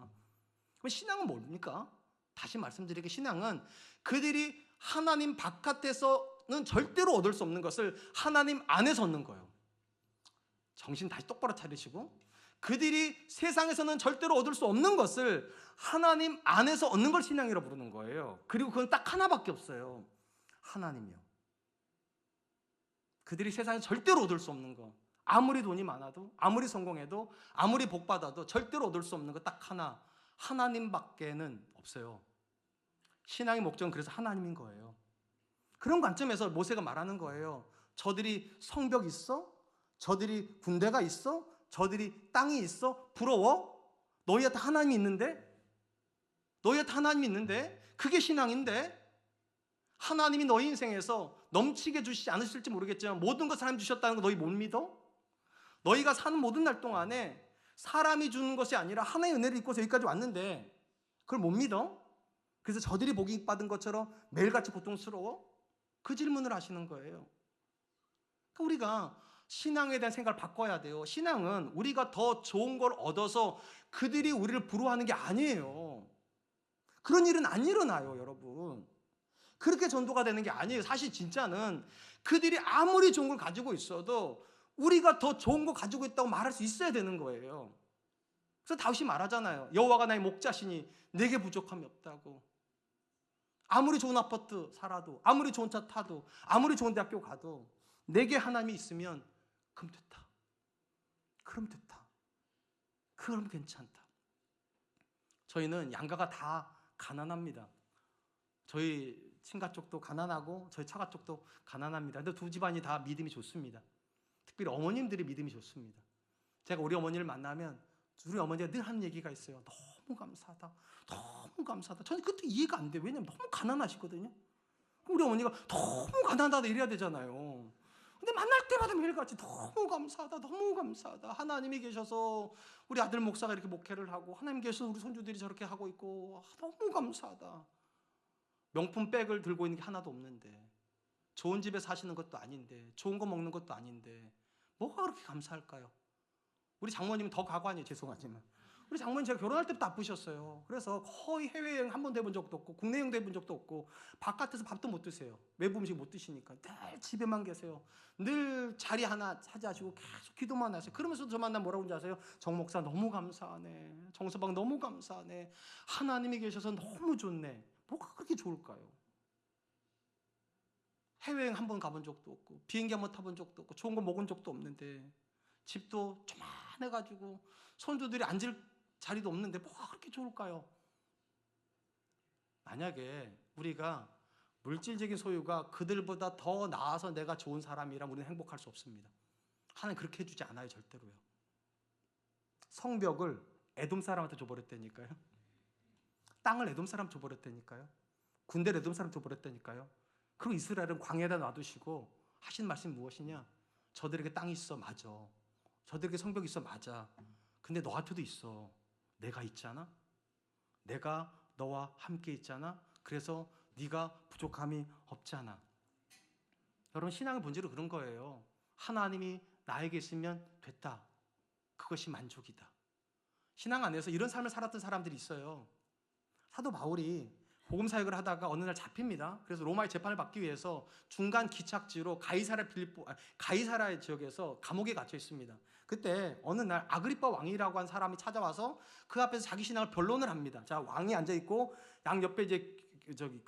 그럼 신앙은 뭡니까? 다시 말씀드리게, 신앙은 그들이 하나님 바깥에서는 절대로 얻을 수 없는 것을 하나님 안에서 얻는 거예요. 정신 다시 똑바로 차리시고, 그들이 세상에서는 절대로 얻을 수 없는 것을 하나님 안에서 얻는 걸 신앙이라고 부르는 거예요. 그리고 그건 딱 하나밖에 없어요. 하나님이요. 그들이 세상에서 절대로 얻을 수 없는 거, 아무리 돈이 많아도, 아무리 성공해도, 아무리 복받아도 절대로 얻을 수 없는 거 딱 하나, 하나님밖에는 없어요. 신앙의 목적은 그래서 하나님인 거예요. 그런 관점에서 모세가 말하는 거예요. 저들이 성벽 있어? 저들이 군대가 있어? 저들이 땅이 있어? 부러워? 너희한테 하나님이 있는데? 너희한테 하나님이 있는데? 그게 신앙인데? 하나님이 너희 인생에서 넘치게 주시지 않으실지 모르겠지만 모든 것 하나님 주셨다는 거 너희 못 믿어? 너희가 사는 모든 날 동안에 사람이 주는 것이 아니라 하나의 은혜를 입고서 여기까지 왔는데 그걸 못 믿어? 그래서 저들이 복이 받은 것처럼 매일같이 고통스러워? 그 질문을 하시는 거예요. 그러니까 우리가 신앙에 대한 생각을 바꿔야 돼요. 신앙은 우리가 더 좋은 걸 얻어서 그들이 우리를 부러워하는 게 아니에요. 그런 일은 안 일어나요, 여러분. 그렇게 전도가 되는 게 아니에요. 사실 진짜는 그들이 아무리 좋은 걸 가지고 있어도 우리가 더 좋은 거 가지고 있다고 말할 수 있어야 되는 거예요. 그래서 다윗이 말하잖아요. 여호와가 나의 목자시니 내게 부족함이 없다고. 아무리 좋은 아파트 살아도, 아무리 좋은 차 타도, 아무리 좋은 대학교 가도 내게 하나님이 있으면 그럼 됐다. 그럼 됐다. 그럼 괜찮다. 저희는 양가가 다 가난합니다. 저희 친가 쪽도 가난하고 저희 처가 쪽도 가난합니다. 근데 두 집안이 다 믿음이 좋습니다. 특별히 어머님들이 믿음이 좋습니다. 제가 우리 어머니를 만나면 우리 어머니가 늘 하는 얘기가 있어요. 너무 감사하다. 너무 감사하다. 저는 그때 이해가 안 돼요. 왜냐면 너무 가난하시거든요. 우리 어머니가 너무 가난하다 이래야 되잖아요. 근데 만날 때마다 매일같이 너무 감사하다. 너무 감사하다. 하나님이 계셔서 우리 아들 목사가 이렇게 목회를 하고, 하나님 계셔서 우리 손주들이 저렇게 하고 있고, 너무 감사하다. 명품 백을 들고 있는 게 하나도 없는데, 좋은 집에 사시는 것도 아닌데, 좋은 거 먹는 것도 아닌데 뭐가 그렇게 감사할까요? 우리 장모님은 더 가관이에요. 죄송하지만 우리 장모님 제가 결혼할 때부터 아프셨어요. 그래서 거의 해외여행 한 번도 해본 적도 없고 국내 여행도 해본 적도 없고 바깥에서 밥도 못 드세요. 외부 음식 못 드시니까 늘 집에만 계세요. 늘 자리 하나 차지하시고 계속 기도만 하세요. 그러면서 저 만나면 뭐라고 하는지 아세요? 정 목사 너무 감사하네. 정서방 너무 감사하네. 하나님이 계셔서 너무 좋네. 뭐가 그렇게 좋을까요? 해외여행 한 번 가본 적도 없고 비행기 한 번 타본 적도 없고 좋은 거 먹은 적도 없는데 집도 조만해가지고 손주들이 앉을 자리도 없는데 뭐가 그렇게 좋을까요? 만약에 우리가 물질적인 소유가 그들보다 더 나아서 내가 좋은 사람이라면 우리는 행복할 수 없습니다. 하나님 그렇게 해주지 않아요. 절대로요. 성벽을 에돔 사람한테 줘버렸다니까요. 땅을 에돔 사람 줘버렸다니까요. 군대를 에돔 사람 줘버렸다니까요. 그리고 이스라엘은 광야에다 놔두시고 하신 말씀이 무엇이냐? 저들에게 땅이 있어. 맞아. 저들에게 성벽이 있어. 맞아. 근데 너한테도 있어. 내가 있잖아. 내가 너와 함께 있잖아. 그래서 네가 부족함이 없잖아. 여러분, 신앙의 본질은 그런 거예요. 하나님이 나에게 있으면 됐다. 그것이 만족이다. 신앙 안에서 이런 삶을 살았던 사람들이 있어요. 사도 바울이 복음 사역을 하다가 어느 날 잡힙니다. 그래서 로마의 재판을 받기 위해서 중간 기착지로 가이사라 지역에서 감옥에 갇혀 있습니다. 그때 어느 날 아그리빠 왕이라고 한 사람이 찾아와서 그 앞에서 자기 신앙을 변론을 합니다. 자, 왕이 앉아 있고 양 옆에 이제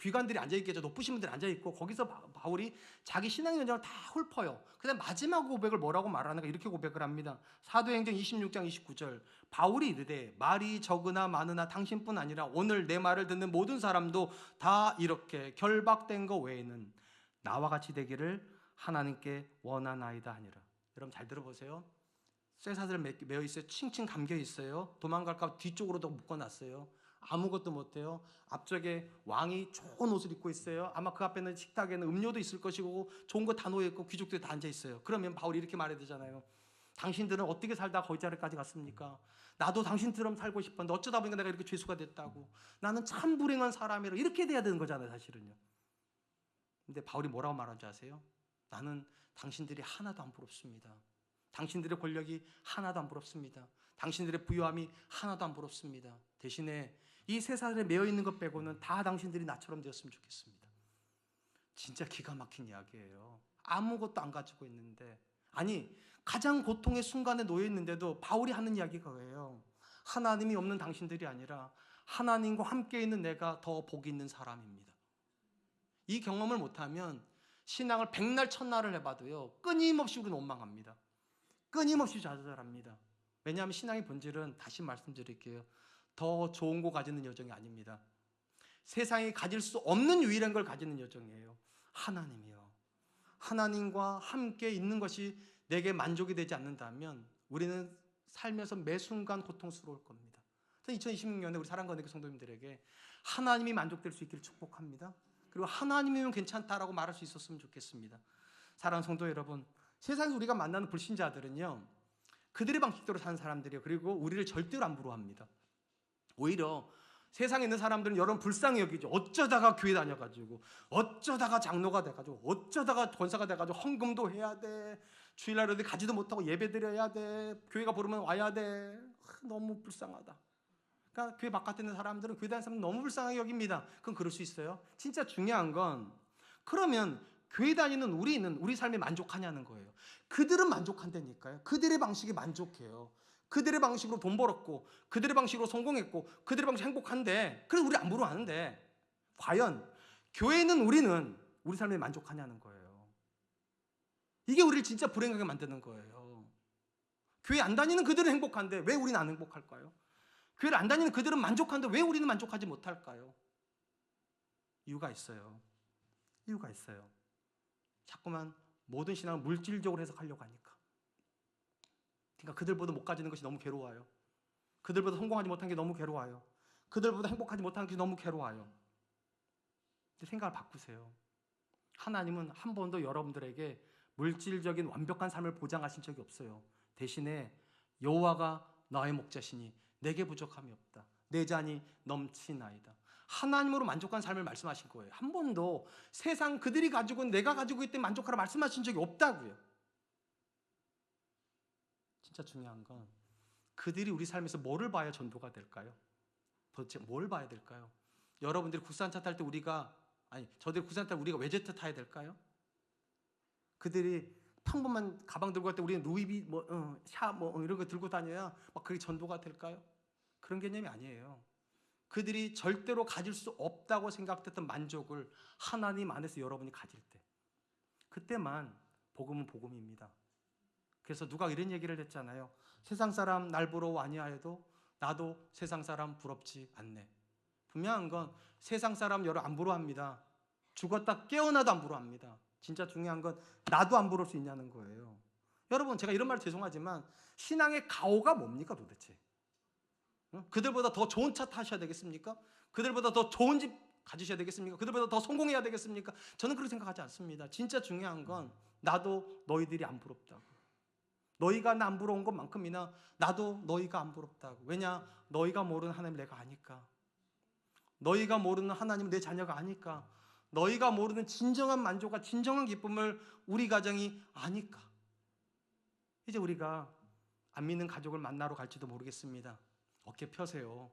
귀관들이 앉아있겠죠. 높으신 분들이 앉아있고 거기서 바울이 자기 신앙의 연장을 다 훑어요. 그다음 마지막 고백을 뭐라고 말하는가 이렇게 고백을 합니다. 사도행전 26장 29절 바울이 이르되 말이 적으나 많으나 당신뿐 아니라 오늘 내 말을 듣는 모든 사람도 다 이렇게 결박된 거 외에는 나와 같이 되기를 하나님께 원하나이다 하니라. 여러분 잘 들어보세요. 쇠사슬 매어 있어요. 칭칭 감겨 있어요. 도망갈까 뒤쪽으로도 묶어놨어요. 아무것도 못해요. 앞쪽에 왕이 좋은 옷을 입고 있어요. 아마 그 앞에는 식탁에는 음료도 있을 것이고 좋은 거 다 놓여있고 귀족들이 다 앉아있어요. 그러면 바울이 이렇게 말해야 되잖아요. 당신들은 어떻게 살다 거기 자리까지 갔습니까? 나도 당신처럼 살고 싶었는데 어쩌다 보니까 내가 이렇게 죄수가 됐다고. 나는 참 불행한 사람이라 이렇게 돼야 되는 거잖아요, 사실은요. 근데 바울이 뭐라고 말하는지 아세요? 나는 당신들이 하나도 안 부럽습니다. 당신들의 권력이 하나도 안 부럽습니다. 당신들의 부유함이 하나도 안 부럽습니다. 대신에 이 쇠사슬에 매어 있는 것 빼고는 다 당신들이 나처럼 되었으면 좋겠습니다. 진짜 기가 막힌 이야기예요. 아무것도 안 가지고 있는데, 아니 가장 고통의 순간에 놓여 있는데도 바울이 하는 이야기가 뭐예요? 하나님이 없는 당신들이 아니라 하나님과 함께 있는 내가 더 복이 있는 사람입니다. 이 경험을 못하면 신앙을 백날 천날을 해봐도요 끊임없이 우리는 원망합니다. 끊임없이 좌절합니다. 왜냐하면 신앙의 본질은 다시 말씀드릴게요. 더 좋은 거 가지는 여정이 아닙니다. 세상이 가질 수 없는 유일한 걸 가지는 여정이에요. 하나님이요. 하나님과 함께 있는 것이 내게 만족이 되지 않는다면 우리는 살면서 매 순간 고통스러울 겁니다. 2026년에 우리 사랑과 은혜 성도님들에게 하나님이 만족될 수 있기를 축복합니다. 그리고 하나님이면 괜찮다라고 말할 수 있었으면 좋겠습니다. 사랑하는 성도 여러분, 세상에서 우리가 만나는 불신자들은요 그들의 방식대로 사는 사람들이에요. 그리고 우리를 절대로 안 부러워합니다. 오히려 세상에 있는 사람들은 여러분 불쌍히 여기죠. 어쩌다가 교회 다녀가지고, 어쩌다가 장로가 돼가지고, 어쩌다가 권사가 돼가지고 헌금도 해야 돼, 주일날 어디 가지도 못하고 예배 드려야 돼, 교회가 부르면 와야 돼. 너무 불쌍하다. 그러니까 교회 바깥에 있는 사람들은 교회 다니는 사람은 너무 불쌍하게 여깁니다. 그건 그럴 수 있어요. 진짜 중요한 건 그러면 교회 다니는 우리는 우리 삶에 만족하냐는 거예요. 그들은 만족한다니까요. 그들의 방식이 만족해요. 그들의 방식으로 돈 벌었고 그들의 방식으로 성공했고 그들의 방식으로 행복한데, 그래서 우리 안 부러워하는데 과연 교회는 우리는 우리 삶에 만족하냐는 거예요. 이게 우리를 진짜 불행하게 만드는 거예요. 교회 안 다니는 그들은 행복한데 왜 우리는 안 행복할까요? 교회를 안 다니는 그들은 만족한데 왜 우리는 만족하지 못할까요? 이유가 있어요. 이유가 있어요. 자꾸만 모든 신앙을 물질적으로 해석하려고 하니까. 그러니까 그들보다 못 가지는 것이 너무 괴로워요. 그들보다 성공하지 못한 게 너무 괴로워요. 그들보다 행복하지 못한 것이 너무 괴로워요. 근데 생각을 바꾸세요. 하나님은 한 번도 여러분들에게 물질적인 완벽한 삶을 보장하신 적이 없어요. 대신에 여호와가 나의 목자시니 내게 부족함이 없다. 내 잔이 넘치나이다. 하나님으로 만족한 삶을 말씀하신 거예요. 한 번도 세상 그들이 가지고 내가 가지고 있던 만족하라 말씀하신 적이 없다고요. 진짜 중요한 건 그들이 우리 삶에서 뭐를 봐야 전도가 될까요? 도대체 뭘 봐야 될까요? 여러분들이 국산차 탈 때 저들이 국산차 탈 때 우리가 외제차 타야 될까요? 그들이 평범한 가방 들고 갈 때 우리는 루이비 샤 이런 거 들고 다녀야 막 그게 전도가 될까요? 그런 개념이 아니에요. 그들이 절대로 가질 수 없다고 생각했던 만족을 하나님 안에서 여러분이 가질 때, 그때만 복음은 복음입니다. 그래서 누가 이런 얘기를 했잖아요. 세상 사람 날 부러워 아니하여도 나도 세상 사람 부럽지 않네. 분명한 건 세상 사람 여러분 안 부러워합니다. 죽었다 깨어나도 안 부러워합니다. 진짜 중요한 건 나도 안 부러울 수 있냐는 거예요. 여러분 제가 이런 말 죄송하지만 신앙의 가오가 뭡니까 도대체? 그들보다 더 좋은 차 타셔야 되겠습니까? 그들보다 더 좋은 집 가지셔야 되겠습니까? 그들보다 더 성공해야 되겠습니까? 저는 그렇게 생각하지 않습니다. 진짜 중요한 건 나도 너희들이 안 부럽다고. 너희가 나 안 부러운 것만큼이나 나도 너희가 안 부럽다고. 왜냐? 너희가 모르는 하나님을 내가 아니까. 너희가 모르는 하나님은 내 자녀가 아니까. 너희가 모르는 진정한 만족과 진정한 기쁨을 우리 가정이 아니까. 이제 우리가 안 믿는 가족을 만나러 갈지도 모르겠습니다. 어깨 펴세요.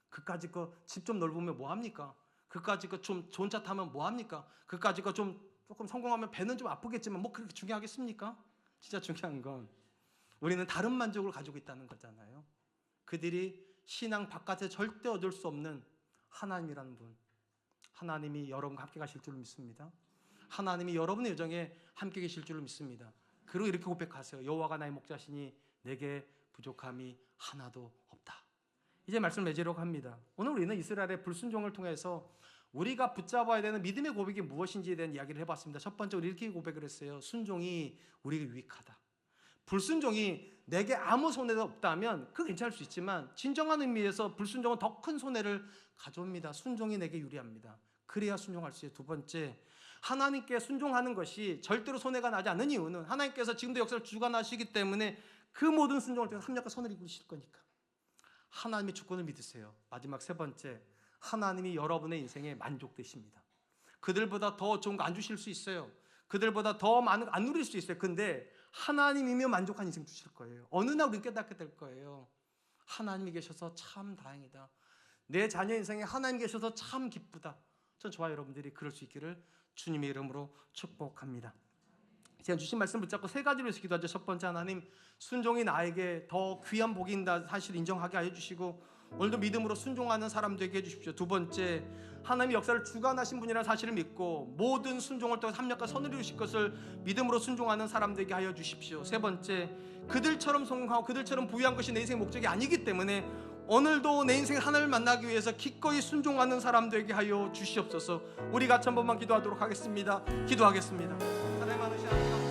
그까짓 거 집 좀 넓으면 뭐합니까? 그까짓 거 좀 좋은 차 타면 뭐합니까? 그까짓 거 좀 조금 성공하면 배는 좀 아프겠지만 뭐 그렇게 중요하겠습니까? 진짜 중요한 건 우리는 다른 만족을 가지고 있다는 거잖아요. 그들이 신앙 바깥에 절대 얻을 수 없는 하나님이라는 분, 하나님이 여러분과 함께 가실 줄 믿습니다. 하나님이 여러분의 여정에 함께 계실 줄 믿습니다. 그리고 이렇게 고백하세요. 여호와가 나의 목자시니 내게 부족함이 하나도 없다. 이제 말씀을 맺으려고 합니다. 오늘 우리는 이스라엘의 불순종을 통해서 우리가 붙잡아야 되는 믿음의 고백이 무엇인지에 대한 이야기를 해봤습니다. 첫 번째로 이렇게 고백을 했어요. 순종이 우리에게 유익하다. 불순종이 내게 아무 손해도 없다면 그거 괜찮을 수 있지만 진정한 의미에서 불순종은 더 큰 손해를 가져옵니다. 순종이 내게 유리합니다. 그래야 순종할 수 있어요. 두 번째, 하나님께 순종하는 것이 절대로 손해가 나지 않는 이유는 하나님께서 지금도 역사를 주관하시기 때문에 그 모든 순종을 통해서 합력과 선을 이루실 거니까. 하나님의 주권을 믿으세요. 마지막 세 번째, 하나님이 여러분의 인생에 만족되십니다. 그들보다 더 좋은 거 안 주실 수 있어요. 그들보다 더 많은 거 안 누릴 수 있어요. 근데 하나님이며 만족한 인생 주실 거예요. 어느 날 우리 깨닫게 될 거예요. 하나님이 계셔서 참 다행이다. 내 자녀 인생에 하나님 계셔서 참 기쁘다. 전 저와 여러분들이 그럴 수 있기를 주님의 이름으로 축복합니다. 제가 주신 말씀 붙잡고 세 가지로 해서 기도하죠. 첫 번째, 하나님 순종이 나에게 더 귀한 복인다 사실 인정하게 하여 주시고 오늘도 믿음으로 순종하는 사람 되게 해주십시오. 두 번째, 하나님이 역사를 주관하신 분이라는 사실을 믿고 모든 순종을 통해 합력과 선을 이루실 것을 믿음으로 순종하는 사람 되게 하여 주십시오. 세 번째, 그들처럼 성공하고 그들처럼 부유한 것이 내 인생의 목적이 아니기 때문에 오늘도 내 인생 하나님을 만나기 위해서 기꺼이 순종하는 사람 되게 하여 주시옵소서. 우리 같이 한 번만 기도하도록 하겠습니다. 기도하겠습니다. 하나님 아버지,